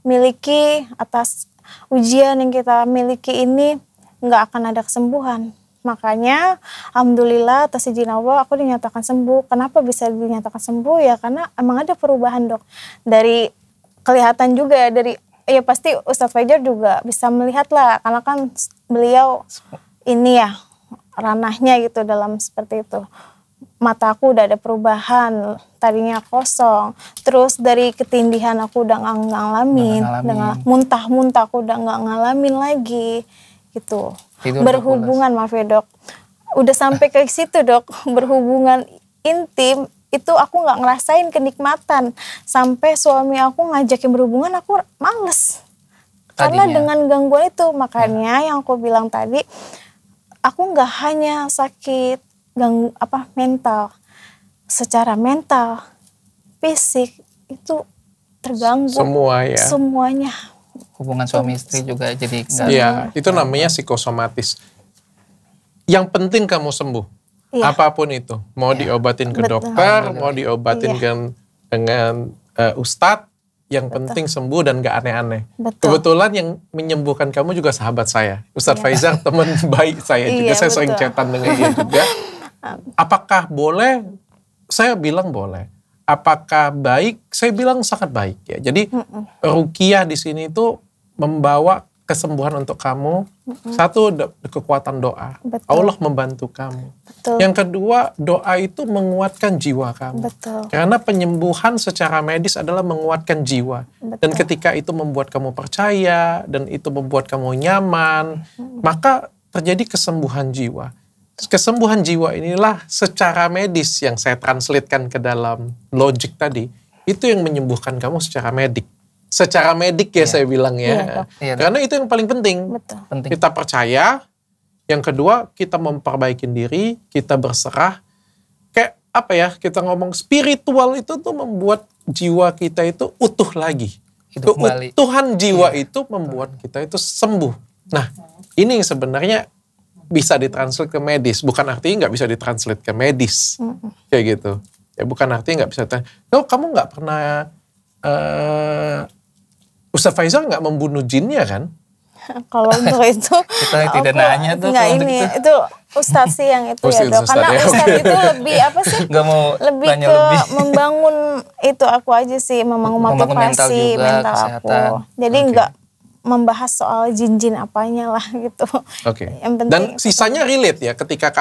miliki, atas ujian yang kita miliki ini, nggak akan ada kesembuhan. Makanya alhamdulillah atas izin Allah aku dinyatakan sembuh. Kenapa bisa dinyatakan sembuh ya? Karena emang ada perubahan dok. Dari kelihatan juga dari ya pasti Ustadz Faizar juga bisa melihat lah, karena kan beliau ini ya ranahnya gitu dalam seperti itu. Mataku udah ada perubahan, tadinya kosong, terus dari ketindihan aku udah nggak ngalamin, muntah-muntah aku udah nggak ngalamin lagi gitu. Berhubungan maaf ya dok, udah sampai ke situ dok, berhubungan intim. Itu aku nggak ngerasain kenikmatan sampai suami aku ngajakin berhubungan aku males karena dengan gangguan itu. Makanya yang aku bilang tadi, aku nggak hanya sakit mental, secara mental, fisik itu terganggu semuanya. Hubungan suami istri juga jadi nggak. Iya, itu namanya psikosomatis. Yang penting kamu sembuh. Iya. Apapun itu, mau diobatin ke dokter, mau diobatin dengan ustadz, yang penting sembuh dan gak aneh-aneh. Kebetulan yang menyembuhkan kamu juga sahabat saya, Ustadz Faizar, teman baik saya juga, saya sering chatan dengan dia juga. Apakah boleh? Saya bilang boleh. Apakah baik? Saya bilang sangat baik ya. Jadi ruqyah di sini itu membawa kesembuhan untuk kamu. Satu, kekuatan doa. Betul. Allah membantu kamu. Betul. Yang kedua, doa itu menguatkan jiwa kamu. Betul. Karena penyembuhan secara medis adalah menguatkan jiwa. Betul. Dan ketika itu membuat kamu percaya, dan itu membuat kamu nyaman, maka terjadi kesembuhan jiwa. Kesembuhan jiwa inilah secara medis yang saya translatekan ke dalam logik tadi, itu yang menyembuhkan kamu secara medik. Secara medik ya saya bilang ya. Iya, Dok. Karena itu yang paling penting. Betul. Penting. Kita percaya, yang kedua kita memperbaiki diri, kita berserah. Kayak apa ya, kita ngomong spiritual itu tuh membuat jiwa kita itu utuh lagi. Hidup kembali. Keutuhan jiwa itu membuat kita itu sembuh. Nah, ini yang sebenarnya bisa ditranslate ke medis, bukan artinya nggak bisa ditranslate ke medis, kayak gitu. Ya bukan artinya nggak bisa. Kamu nggak pernah Ustaz Faizal nggak membunuh jinnya kan? Kalau untuk itu Kita tidak nanya tuh nggak kalau untuk ini, itu. itu Ustadz sih yang itu ya Dok. Karena ya, Ustadz oke. itu lebih apa sih? Nggak mau Lebih tanya ke lebih. membangun itu aku aja sih, membangun Membangun mental motivasi juga, mental kesehatan. aku. Jadi Oke. nggak membahas soal jin-jin apanya lah gitu. Oke. Yang penting Dan sisanya relate ya, ketika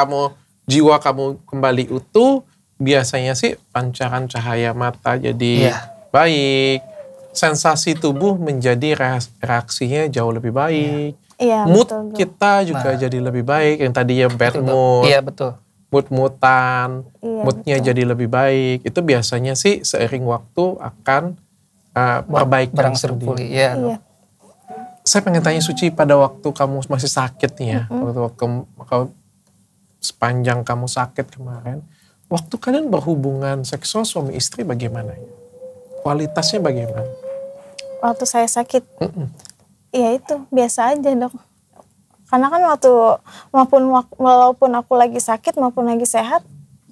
jiwa kamu kembali utuh, biasanya sih pancaran cahaya mata jadi Iya. baik, sensasi tubuh menjadi reaksinya jauh lebih baik. Iya, Mood betul, Dok. kita juga jadi lebih baik, yang tadinya bad Betul, Dok. mood, Iya betul. mood-moodan, Iya, moodnya betul. jadi lebih baik. Itu biasanya sih seiring waktu akan perbaikan Berangsur sendiri. pulih. Iya. Dok. Iya. Saya pengen tanya Suci, pada waktu kamu masih sakit nih ya, waktu sepanjang kamu sakit kemarin, waktu kalian berhubungan seksual suami istri bagaimana ya? Kualitasnya bagaimana? Waktu saya sakit, ya itu biasa aja Dok. Karena kan walaupun aku lagi sakit maupun lagi sehat,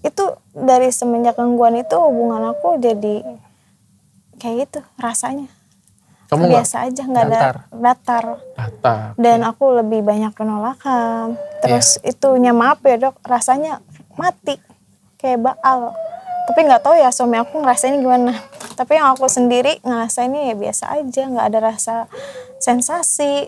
itu dari semenjak gangguan itu hubungan aku jadi kayak gitu rasanya. Kamu nggak Biasa aja, nggak ada datar. datar? Dan aku lebih banyak penolakan. Terus itunya maaf ya Dok, rasanya mati kayak baal. Tapi nggak tahu ya suami aku ngerasainnya gimana. Tapi yang aku sendiri ngerasainnya ya biasa aja, nggak ada rasa sensasi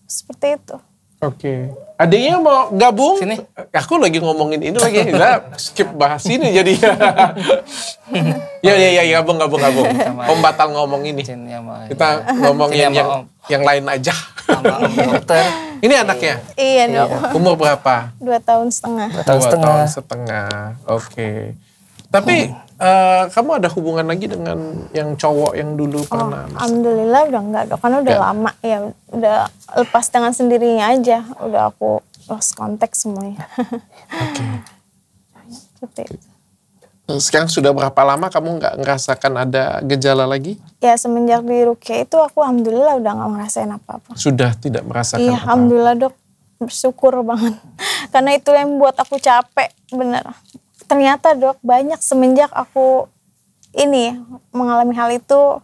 seperti itu. Oke. Adiknya mau gabung? Sini. Aku lagi ngomongin ini lagi. Udah skip bahas ini jadi. Ya, gabung. Om batal ngomong ini. Izin ya Ma. Kita ngomongin Izin ya, Ma, Om. yang lain aja. Sama Om dokter. Ini anaknya? Iya Dok, Umur berapa? 2 tahun setengah. 2 tahun 2 setengah. tahun setengah. Oke. Tapi kamu ada hubungan lagi dengan yang cowok yang dulu pernah? Alhamdulillah udah enggak Dok, karena udah lama ya, udah lepas dengan sendirinya aja, udah aku lost contact semuanya. Oke. Seperti itu. Sekarang sudah berapa lama kamu nggak ngerasakan ada gejala lagi? Ya semenjak di Rukia itu aku alhamdulillah udah nggak ngerasain apa-apa. Sudah tidak merasakan Iya, apa-apa? alhamdulillah Dok, bersyukur banget. Karena itu yang buat aku capek, bener. Ternyata Dok, banyak semenjak aku ini mengalami hal itu,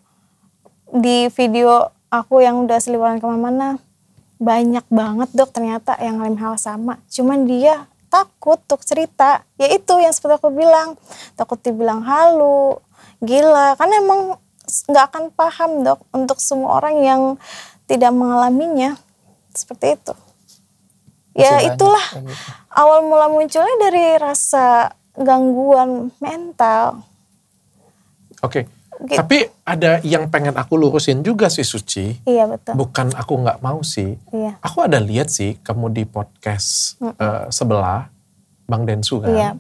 di video aku yang udah seliweran kemana-mana, banyak banget Dok ternyata yang ngalamin hal sama. Cuman dia takut untuk cerita, ya itu yang seperti aku bilang, takut dibilang halu, gila, karena emang nggak akan paham Dok untuk semua orang yang tidak mengalaminya, seperti itu. Ya Masih itulah banyak kayak gitu. awal mula munculnya dari rasa gangguan mental. Oke. Gitu. Tapi ada yang pengen aku lurusin juga sih Suci. Iya betul. Bukan aku nggak mau sih. Iya. Aku ada lihat sih kamu di podcast sebelah Bang Densu kan. Iya.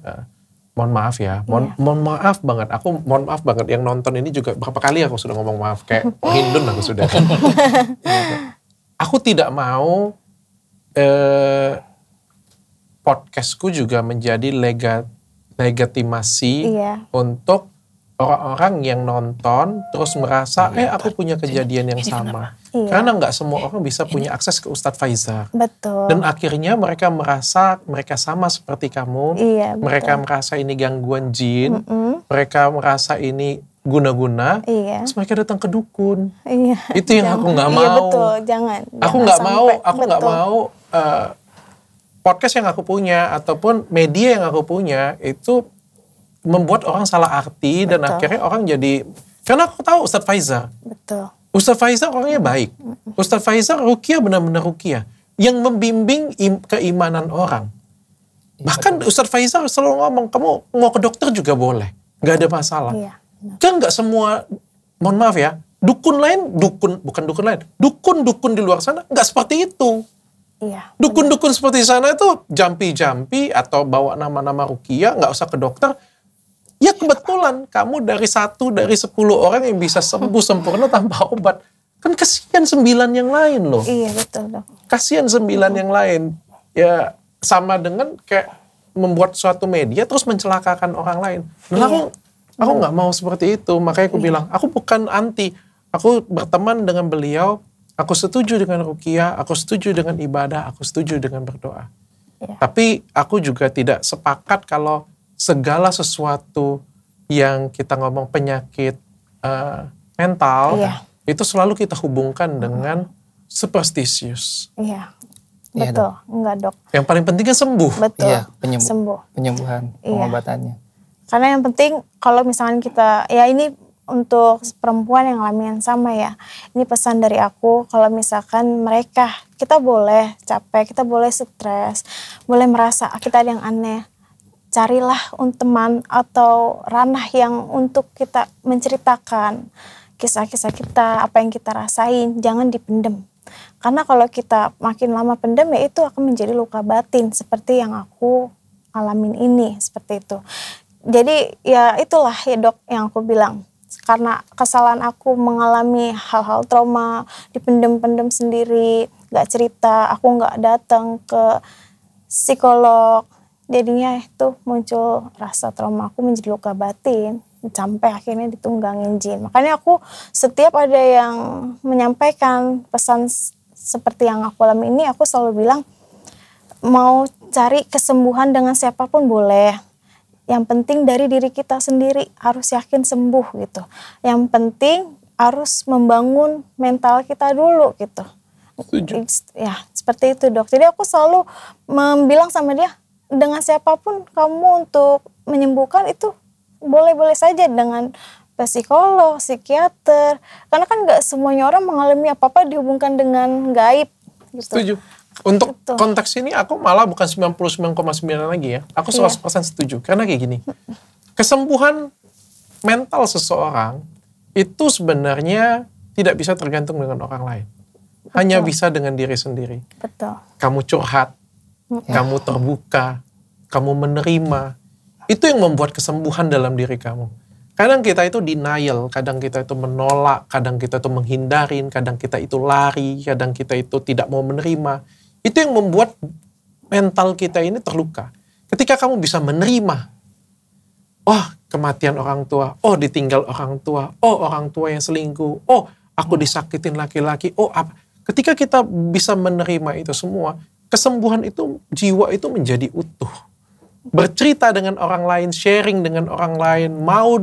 Mohon maaf ya. Mohon maaf banget. Aku mohon maaf banget yang nonton ini juga berapa kali aku sudah ngomong maaf kayak Hindun aku sudah. Aku tidak mau podcastku juga menjadi legitimasi Iya. untuk orang-orang yang nonton terus merasa aku punya kejadian yang sama. Iya. Karena nggak semua orang bisa punya akses ke Ustadz Faizal. Betul. Dan akhirnya mereka merasa mereka sama seperti kamu. Iya, betul. Mereka merasa ini gangguan jin. Mereka merasa ini guna-guna. Iya. Terus mereka datang ke dukun. Iya. Itu yang aku nggak Iya mau. betul, jangan. Aku Jangan nggak mau. sampai. Aku nggak Betul. mau podcast yang aku punya ataupun media yang aku punya itu membuat orang salah arti dan Betul. akhirnya orang jadi, karena aku tahu Ustadz Faizal. Betul. Ustadz Faizal orangnya baik. Ustadz Faizal ruqyah benar-benar ruqyah yang membimbing keimanan orang. Bahkan Ustadz Faizal selalu ngomong, kamu mau ke dokter juga boleh, nggak ada masalah. Iya. Kan nggak semua, mohon maaf ya, dukun lain, bukan dukun lain, dukun di luar sana nggak seperti itu. Iya. Dukun-dukun seperti sana itu jampi-jampi atau bawa nama-nama ruqyah, nggak usah ke dokter. Ya kebetulan kamu dari 1 dari 10 orang yang bisa sembuh sempurna tanpa obat. Kan kasihan 9 yang lain loh. Iya betul dok. Kasihan 9 yang lain. Ya sama dengan kayak membuat suatu media terus mencelakakan orang lain. Dan aku nggak mau seperti itu. Makanya aku bilang, aku bukan anti. Aku berteman dengan beliau. Aku setuju dengan ruqyah. Aku setuju dengan ibadah. Aku setuju dengan berdoa. Iya. Tapi aku juga tidak sepakat kalau segala sesuatu yang kita ngomong penyakit mental, Iya. itu selalu kita hubungkan dengan superstitious. Iya. Iya, Betul. Enggak dok. Yang paling penting kan sembuh. Betul. Iya, Sembuh. penyembuhan, Iya. pengobatannya. Karena yang penting kalau misalkan kita, ya ini untuk perempuan yang ngalamin yang sama ya. Ini pesan dari aku, kalau misalkan mereka, kita boleh capek, kita boleh stres, boleh merasa kita ada yang aneh. Carilah teman atau ranah yang untuk kita menceritakan kisah-kisah kita, apa yang kita rasain, jangan dipendem. Karena kalau kita makin lama pendem ya itu akan menjadi luka batin seperti yang aku alamin ini, seperti itu. Jadi ya itulah ya dok yang aku bilang. Karena kesalahan aku mengalami hal-hal trauma, dipendem-pendem sendiri, gak cerita, aku gak datang ke psikolog. Jadinya itu muncul rasa trauma aku menjadi luka batin. Sampai akhirnya ditunggangin jin. Makanya aku setiap ada yang menyampaikan pesan seperti yang aku alami ini, aku selalu bilang mau cari kesembuhan dengan siapapun boleh. Yang penting dari diri kita sendiri harus yakin sembuh gitu. Yang penting harus membangun mental kita dulu gitu. Setuju. Ya seperti itu dok. Jadi aku selalu bilang sama dia, dengan siapapun kamu untuk menyembuhkan itu boleh-boleh saja, dengan psikolog, psikiater. Karena kan gak semuanya orang mengalami apa-apa dihubungkan dengan gaib. Gitu. Setuju. Untuk Betul. konteks ini aku malah bukan 99,9 lagi ya. Aku 100% setuju. Karena kayak gini. Kesembuhan mental seseorang itu sebenarnya tidak bisa tergantung dengan orang lain. Hanya bisa dengan diri sendiri. Betul. Kamu curhat, kamu terbuka, kamu menerima. Itu yang membuat kesembuhan dalam diri kamu. Kadang kita itu denial, kadang kita itu menolak, kadang kita itu menghindarin, kadang kita itu lari, kadang kita itu tidak mau menerima. Itu yang membuat mental kita ini terluka. Ketika kamu bisa menerima, oh kematian orang tua, oh ditinggal orang tua, oh orang tua yang selingkuh, oh aku disakitin laki-laki, oh apa. Ketika kita bisa menerima itu semua, kesembuhan itu, jiwa itu menjadi utuh. Bercerita dengan orang lain, sharing dengan orang lain, mau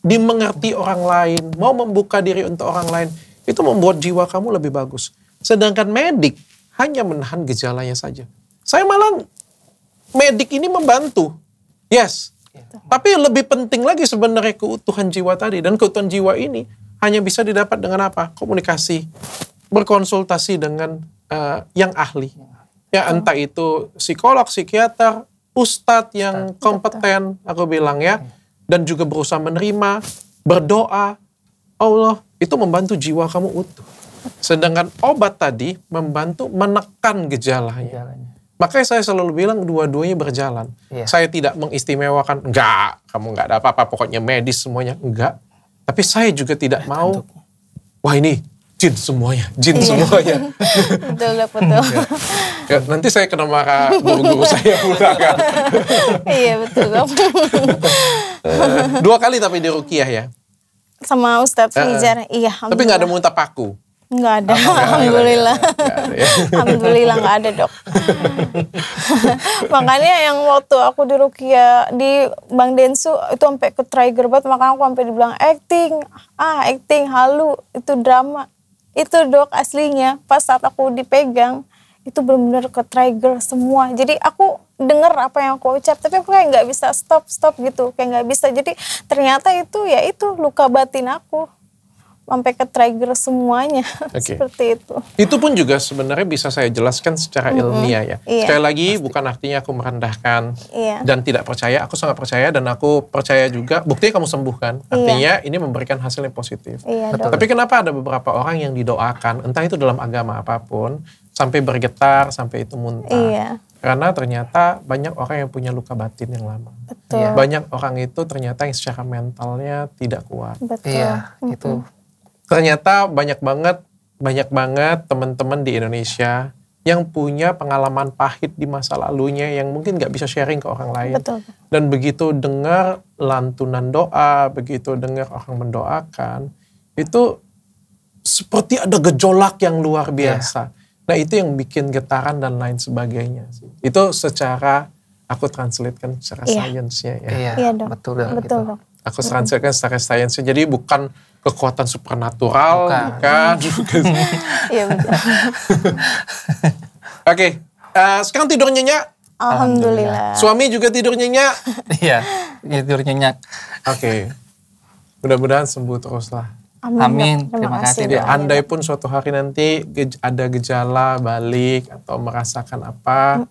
dimengerti orang lain, mau membuka diri untuk orang lain, itu membuat jiwa kamu lebih bagus. Sedangkan medik hanya menahan gejalanya saja. Saya malah medik ini membantu. Yes. Tapi lebih penting lagi sebenarnya keutuhan jiwa tadi. Dan keutuhan jiwa ini hanya bisa didapat dengan apa? Komunikasi. Berkonsultasi dengan yang ahli. Ya entah itu psikolog, psikiater, ustadz yang kompeten, aku bilang ya. Dan juga berusaha menerima, berdoa. Allah, itu membantu jiwa kamu utuh. Sedangkan obat tadi membantu menekan gejalanya. Makanya saya selalu bilang dua-duanya berjalan. Iya. Saya tidak mengistimewakan, enggak, kamu enggak ada apa-apa, pokoknya medis semuanya, enggak. Tapi saya juga tidak mau, wah ini jin semuanya, jin semuanya. Betul dok, betul. Ya, nanti saya kena marah guru-guru saya pula kan. Iya betul dok. 2 kali tapi di ruqyah ya. Sama Ustadz Fijar, iya. Tapi nggak ada muntah paku. Nggak ada, alhamdulillah. Alhamdulillah nggak ada dok. Makanya yang waktu aku di Ruqyah di Bang Densu itu sampai ke trigger banget, makanya aku sampai dibilang acting halu, itu drama. Itu dok aslinya pas saat aku dipegang itu benar-benar ke trigger semua. Jadi aku dengar apa yang aku ucap, tapi aku kayak nggak bisa stop gitu, kayak nggak bisa. Jadi ternyata itu ya itu luka batin aku. Sampai ke trigger semuanya. Okay. Seperti itu. Itu pun juga sebenarnya bisa saya jelaskan secara ilmiah ya. Iya. Sekali lagi bukan artinya aku merendahkan Iya. dan tidak percaya. Aku sangat percaya dan aku percaya juga buktinya kamu sembuhkan. Artinya ini memberikan hasil yang positif. Iya dok. Tapi kenapa ada beberapa orang yang didoakan, entah itu dalam agama apapun, sampai bergetar, sampai itu muntah. Iya, Karena ternyata banyak orang yang punya luka batin yang lama. betul. Iya. Banyak orang itu ternyata yang secara mentalnya tidak kuat. Betul. Iya, itu. Ternyata banyak banget teman-teman di Indonesia yang punya pengalaman pahit di masa lalunya yang mungkin nggak bisa sharing ke orang lain. Betul. Dan begitu dengar lantunan doa, begitu dengar orang mendoakan, itu seperti ada gejolak yang luar biasa. Nah itu yang bikin getaran dan lain sebagainya. Itu secara, aku translatekan secara Iya. sainsnya ya. Iya, Iya, Dok. betul Dok. Betul, gitu. Dok. Aku translatekan secara sainsnya. Jadi bukan kekuatan supernatural, bukan. Iya, betul. Oke, sekarang tidur nyenyak. Alhamdulillah. Suami juga tidur nyenyak. Iya, tidur nyenyak. Oke, mudah-mudahan sembuh teruslah. Amin. Dok. Terima kasih, Dok. Jadi andai pun suatu hari nanti ada gejala balik atau merasakan apa,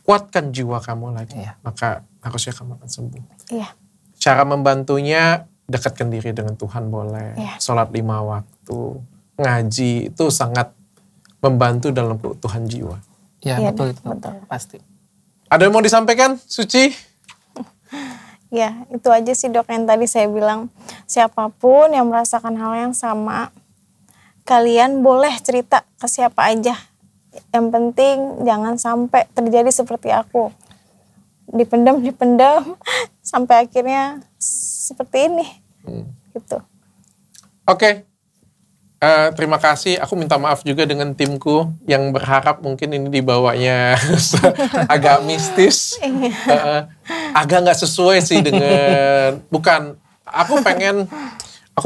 kuatkan jiwa kamu lagi. Iya. Maka harusnya kamu akan sembuh. Iya, Cara membantunya, dekatkan diri dengan Tuhan boleh. Iya. Sholat 5 waktu, ngaji, itu sangat membantu dalam keutuhan jiwa. Iya, Iya, betul Dok. itu. Betul. Pasti. Ada yang mau disampaikan, Suci? ya itu aja sih Dok yang tadi saya bilang. Siapapun yang merasakan hal yang sama, kalian boleh cerita ke siapa aja. Yang penting jangan sampai terjadi seperti aku. Dipendam, sampai akhirnya seperti ini. Gitu. Oke. Terima kasih. Aku minta maaf juga dengan timku yang berharap mungkin ini dibawanya agak mistis. Agak nggak sesuai sih dengan, bukan, aku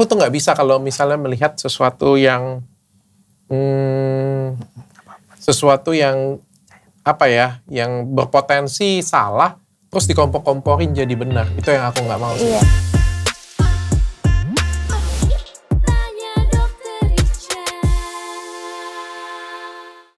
tuh nggak bisa kalau misalnya melihat sesuatu yang apa ya, yang berpotensi salah terus dikompor-komporin jadi benar. Itu yang aku nggak mau sih. Iya.